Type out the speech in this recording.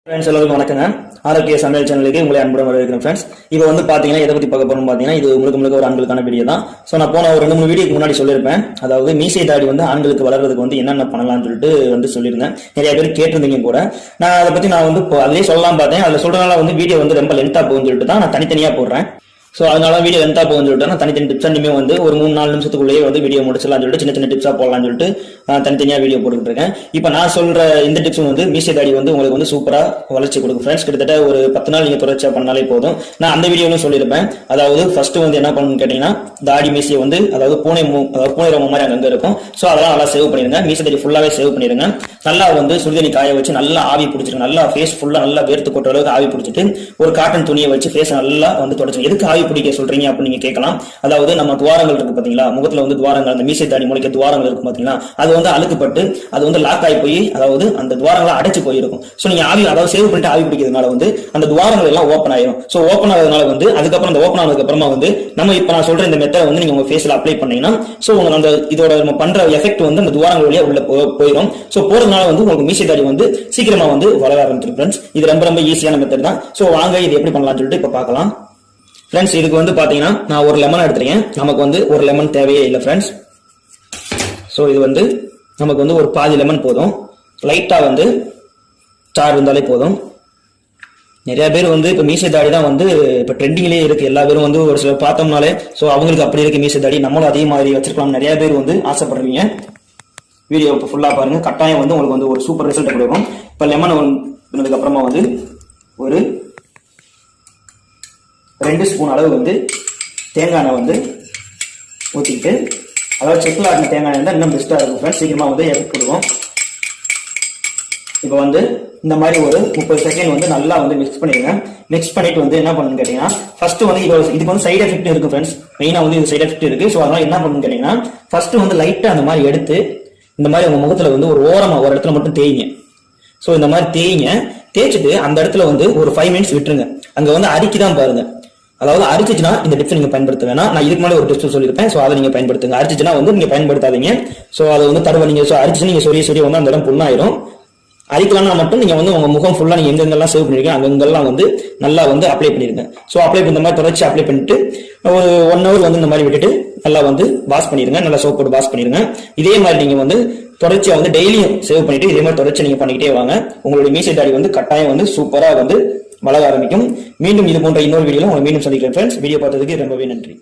Friends எல்லாருக்கும் வணக்கங்க. ஆரோக்கிய சமையல் சேனலுக்கு உங்களை அன்புடன் வரவேற்கிறேன் ஃப்ரெண்ட்ஸ். இப்போ வந்து பாத்தீங்கன்னா எதை பத்தி பார்க்க போறோம் பாத்தீங்கன்னா இது முழுக்க ஒரு ஆண்களுக்கான வீடியோ தான். ஸோ நான் போன ஒரு 2-3 வீடியோக்கு முன்னாடி சொல்லியிருப்பேன். அதாவது மீசை தாடி வந்து ஆண்களுக்கு வளர்றதுக்கு வந்து என்னென்ன பண்ணலாம்னு சொல்லிட்டு சொல்லியிருந்தேன். நிறைய பேர் கேட்டிருந்தீங்க கூட. நான் அதை பத்தி நான் வந்து அதிலே சொல்லலாம் பார்த்தேன். அதுல சொல்றதுனால வந்து வீடியோ வந்து ரொம்ப லென்த்தா போகும்னு சொல்லிட்டு தான் நான் தனித்தனியா போடுறேன். ஸோ அதனால வீடியோ லென்த்தா போகும்னு சொல்லிட்டு நான் தனித்தனி டிப்ஸ் அண்ணுமே வந்து ஒரு 3-4 நிமிஷத்துக்குள்ளேயே வந்து வீடியோ முடிச்சிடலாம்னு சொல்லிட்டு சின்ன டிப்ஸா போடலாம்னு சொல்லிட்டு தனித்தனியா வீடியோ போட்டுக்கிட்டு இருக்கேன். இப்போ நான் சொல்ற இந்த டிப்ஸ் வந்து மீசை தாடி வந்து உங்களுக்கு வந்து சூப்பரா வளர்ச்சி கொடுக்கும் ஃப்ரெண்ட்ஸ். கிட்டத்தட்ட ஒரு 10 நாள் நீங்க தொடர்ச்சியா பண்ணாலே போதும். நான் அந்த வீடியோவும் சொல்லியிருப்பேன். அதாவது ஃபர்ஸ்ட் வந்து என்ன பண்ணணும்னு கேட்டீங்கன்னா தாடி மீசையை வந்து அதாவது பூனை ரோமம் மாதிரி அங்க இருக்கும். ஸோ அதெல்லாம் நல்லா சேவ் பண்ணிருங்க. மீசை தாடி ஃபுல்லாவே சேவ் பண்ணிருங்க. நல்லா வந்து சுடுதண்ணி காய வச்சு நல்லா ஆவி பிடிச்சிருங்க. நல்லா ஃபேஸ் ஃபுல்லா நல்லா வேர்த்து கொட்டுற அளவுக்கு ஆவி பிடிச்சிட்டு ஒரு காட்டன் துணியை வச்சு ஃபேஸ் நல்லா வந்து தொடச்சு. எதுக்கு ஆவி பிடிக்க சொல்றீங்க அப்படின்னு நீங்க கேட்கலாம். அதாவது நம்ம துவாரங்கள் இருக்கு பாத்தீங்களா, முகத்துல வந்து துவாரங்கள், அந்த மீசை தாடி முளைக்க துவாரங்கள் இருக்கு பாத்தீங்களா, அது வந்து அழுக்குப்பட்டு அது வந்து லாக் ஆகி போய் அதாவது அந்த துவாரங்களை அடைச்சு போயிருக்கும். சோ நீங்க ஆவி அதாவது சேவ் பண்ணிட்டு ஆவி பிடிக்கிறதுனால வந்து அந்த துவாரங்கள் எல்லாம் ஓப்பன் ஆயிரும். சோ ஓப்பன் ஆகிறதுனால வந்து அதுக்கப்புறம் அந்த ஓப்பன் ஆனதுக்கு அப்புறமா வந்து நம்ம இப்ப நான் சொல்ற இந்த மெத்தட் வந்து நீங்க உங்க ஃபேஸ்ல அப்ளை பண்ணீங்கன்னா சோ உங்களுக்கு அந்த இதோட நம்ம பண்ற எஃபெக்ட் வந்து அந்த துவாரங்கள் வழியா உள்ள போயிடும். சோ போறதுனால வந்து உங்களுக்கு மீசை தாடி வந்து சீக்கிரமா வந்து வளர ஆரம்பிச்சிடும் ஃப்ரெண்ட்ஸ். இது ரொம்ப ஈஸியான மெத்தட் தான். சோ வாங்க இது எப்படி பண்ணலாம்னு சொல்லிட்டு இப்ப பார்க்கலாம் ஃப்ரெண்ட்ஸ். இதுக்கு வந்து பாத்தீங்கன்னா நான் ஒரு லெமன் எடுத்துருக்கேன். நமக்கு வந்து ஒரு லெமன் தேவையே இல்லை ஃப்ரெண்ட்ஸ். ஸோ இது வந்து நமக்கு வந்து ஒரு பாதி லெமன் போதும். லைட்டா வந்து சாறு இருந்தாலே போதும். நிறைய பேர் வந்து இப்ப மீசை தாடி தான் வந்து இப்ப ட்ரெண்டிங்லேயே இருக்கு. எல்லா பேரும் வந்து ஒரு சிலர் பார்த்தோம்னாலே ஸோ அவங்களுக்கு அப்படி இருக்கு மீசை தாடி, நம்மளும் அதே மாதிரி வச்சிருக்கலாம் நிறைய பேர் வந்து ஆசைப்படுறீங்க. வீடியோ இப்போ ஃபுல்லா பாருங்க. கட்டாயம் வந்து உங்களுக்கு வந்து ஒரு சூப்பர் ரிசல்ட் கொடுக்கும். இப்ப லெமன் வந்ததுக்கு அப்புறமா வந்து ஒரு 2 ஸ்பூன் அளவு வந்து தேங்காய் எண்ணெய் வந்து ஊற்றிக்கிட்டு, அதாவது செக்கில் ஆட்டின தேங்காய் எண்ணெய் இன்னும் பெஸ்ட்டாக இருக்கும் ஃப்ரெண்ட்ஸ். சீக்கிரமாக வந்து எஃபெக்ட் கொடுக்கும். இப்போ வந்து இந்த மாதிரி ஒரு 30 செகண்ட் வந்து நல்லா வந்து மிக்ஸ் பண்ணிடுங்க. மிக்ஸ் பண்ணிட்டு வந்து என்ன பண்ணணும்னு கேட்டீங்கன்னா ஃபர்ஸ்ட் வந்து இதுக்கு வந்து சைட் எஃபெக்ட் இருக்கு ஃப்ரெண்ட்ஸ். மெயினாக வந்து இது சைட் எஃபெக்ட் இருக்கு. ஸோ அதனால என்ன பண்ணணும்னு கேட்டீங்கன்னா ஃபர்ஸ்ட் வந்து லைட்டா அந்த மாதிரி எடுத்து இந்த மாதிரி உங்க முகத்துல வந்து ஒரு ஓரமா ஒரு இடத்துல மட்டும் தேய்ங்க. ஸோ இந்த மாதிரி தேய்ச்சிட்டு அந்த இடத்துல வந்து ஒரு 5 மினிட்ஸ் விட்டுருங்க. அங்க வந்து அரிக்குதான் பாருங்க. அதாவது அரிச்சிச்சுன்னா இந்த டிப்ஸ் நீங்க பயன்படுத்த வேணாம். நான் இதுக்கு மேலே ஒரு டிப்ஸ் சொல்லியிருப்பேன். ஸோ அதை நீங்க பயன்படுத்துங்க. அரிச்சிச்சுன்னா வந்து நீங்க பயன்படுத்தாதீங்க. ஸோ அதை வந்து தருவ நீங்க அரிச்சு நீங்க சொரிய வந்து அந்த இடம் புண்ணாயிரும். அரிக்கலாம்னா மட்டும் நீங்க வந்து உங்க முகம் ஃபுல்லா நீங்க எங்கெங்கெல்லாம் சேவ் பண்ணிருக்கீங்க அங்கெங்கெல்லாம் வந்து நல்லா வந்து அப்ளை பண்ணிருங்க. ஸோ அப்ளை பண்ண மாதிரி தொடர்ச்சி அப்ளை பண்ணிட்டு ஒரு 1 hour வந்து இந்த மாதிரி விட்டுட்டு நல்லா வந்து வாஷ் பண்ணிருங்க. நல்லா சோப் போட்டு வாஷ் பண்ணிருங்க. இதே மாதிரி நீங்க வந்து தொடர்ச்சியா வந்து டெய்லியும் சேவ் பண்ணிட்டு இதே மாதிரி தொடர்ச்சி நீங்க பண்ணிக்கிட்டே வாங்க. உங்களுடைய மீசை தாடி வந்து கட்டாயம் வந்து சூப்பரா வந்து வளர ஆரம்பிக்கும். மீண்டும் இது போன்ற இன்னொரு வீடியோல உங்களை மீண்டும் சந்திக்கிறேன் ஃப்ரெண்ட்ஸ். வீடியோ பார்த்ததுக்கு ரொம்பவே நன்றி.